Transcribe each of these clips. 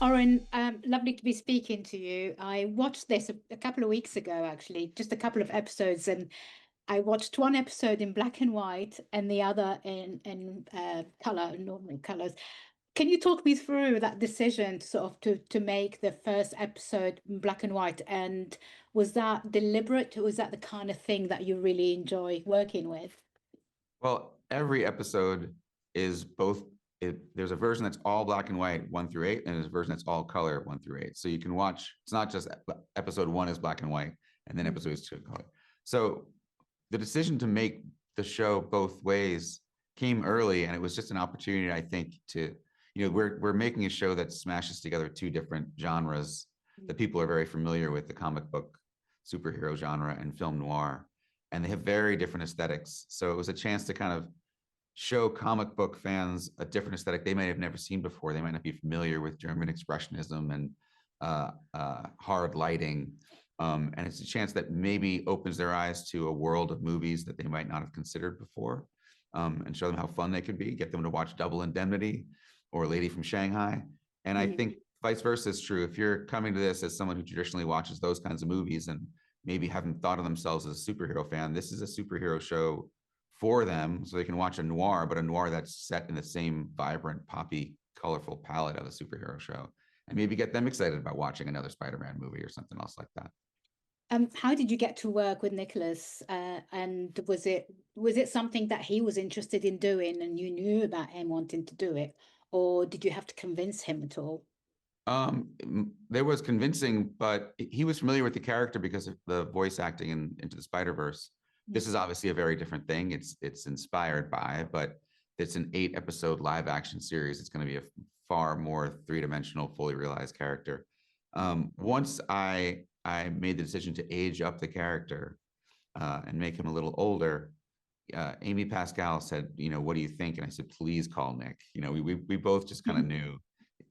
Oren, lovely to be speaking to you. I watched this a couple of weeks ago, actually, just a couple of episodes, and I watched one episode in black and white and the other in color, normal colors. Can you talk me through that decision to sort of to make the first episode in black and white? And was that deliberate, or was that the kind of thing that you really enjoy working with? Well, every episode is both. There's a version that's all black and white, 1 through 8, and there's a version that's all color, 1 through 8. So you can watch. It's not just episode 1 is black and white, and then episode 2 is color. So the decision to make the show both ways came early, and it was just an opportunity, I think, to we're making a show that smashes together two different genres that people are very familiar with: the comic book superhero genre and film noir, and they have very different aesthetics. So it was a chance to kind of show comic book fans a different aesthetic they might have never seen before. They might not be familiar with German expressionism and hard lighting. And it's a chance that maybe opens their eyes to a world of movies that they might not have considered before, and show them how fun they can be, get them to watch Double Indemnity or Lady from Shanghai. And I think vice versa is true. If you're coming to this as someone who traditionally watches those kinds of movies and maybe haven't thought of themselves as a superhero fan, this is a superhero show for them, so they can watch a noir, but a noir that's set in the same vibrant, poppy, colorful palette of a superhero show, and maybe get them excited about watching another Spider-Man movie or something else like that. How did you get to work with Nicolas? And was it something that he was interested in doing, and you knew about him wanting to do it, or did you have to convince him at all? There was convincing, but he was familiar with the character because of the voice acting in Into the Spider-Verse. This is obviously a very different thing. It's inspired by, but it's an 8-episode live action series. It's going to be a far more three-dimensional, fully realized character. Once I made the decision to age up the character and make him a little older, Amy Pascal said, what do you think? And I said, please call Nick. We both just kind of knew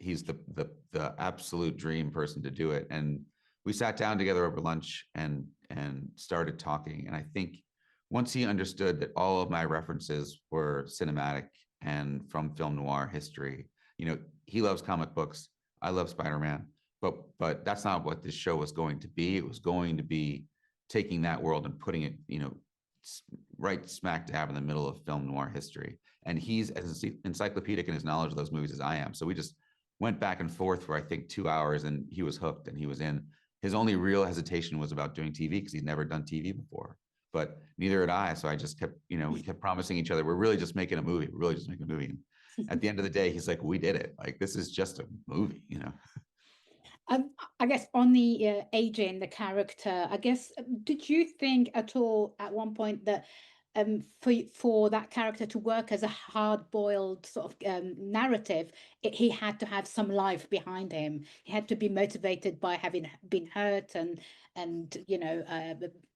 he's the absolute dream person to do it. And we sat down together over lunch and started talking. And I think once he understood that all of my references were cinematic and from film noir history, he loves comic books. I love Spider-Man, but that's not what this show was going to be. It was going to be taking that world and putting it, right smack dab in the middle of film noir history. And he's as encyclopedic in his knowledge of those movies as I am. So we just went back and forth for, I think, 2 hours, and he was hooked and he was in. His only real hesitation was about doing TV because he'd never done TV before, but neither had I. So I just kept, we kept promising each other, we're really just making a movie. We're really just making a movie. And at the end of the day, he's like, we did it. Like, this is just a movie, I guess on the aging the character, I guess, did you think at all at one point that for that character to work as a hard-boiled sort of narrative, he had to have some life behind him. He had to be motivated by having been hurt and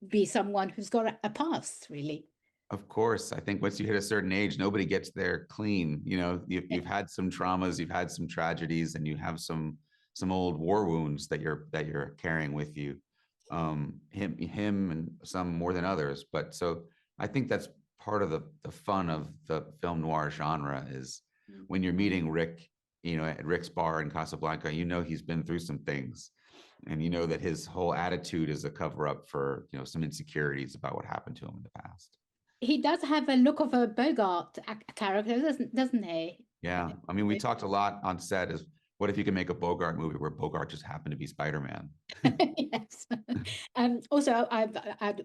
be someone who's got a past, really. Of course. I think once you hit a certain age, nobody gets there clean. You've had some traumas, you've had some tragedies, and you have some old war wounds that you're carrying with you. Him and some more than others. But so I think that's part of the fun of the film noir genre is when you're meeting Rick, at Rick's bar in Casablanca, he's been through some things, and that his whole attitude is a cover up for, some insecurities about what happened to him in the past. He does have a look of a Bogart character, doesn't he? Yeah. I mean, we talked a lot on set is, what if you could make a Bogart movie where Bogart just happened to be Spider-Man? Yes. Also,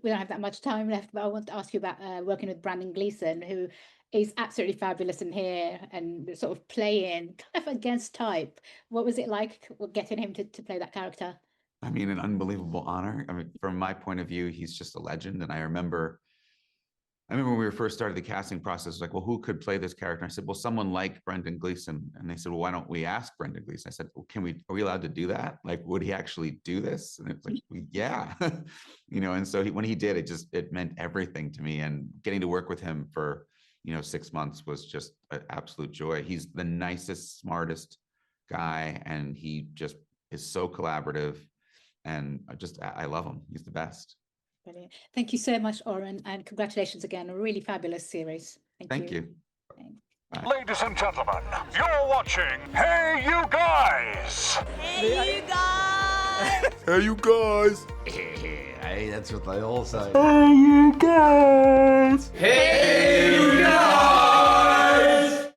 we don't have that much time left, but I want to ask you about working with Brendan Gleeson, who is absolutely fabulous in here and sort of playing kind of against type. What was it like getting him to play that character? I mean, an unbelievable honor. I mean, from my point of view, he's just a legend. And I remember when we were first started the casting process, like, well, who could play this character? I said, well, someone like Brendan Gleeson. And they said, well, why don't we ask Brendan Gleeson? I said, well, are we allowed to do that? Like, would he actually do this? And it's like, well, yeah, and so when he did, it meant everything to me. And getting to work with him for, 6 months was just an absolute joy. He's the nicest, smartest guy. And he just is so collaborative. And I love him. He's the best. Brilliant. Thank you so much, Oren, and congratulations again. A really fabulous series. Thank you. Thanks. Bye. Ladies and gentlemen, you're watching Hey You Guys! Hey, you guys! Hey, you guys! Hey, that's what they all say. Hey You Guys!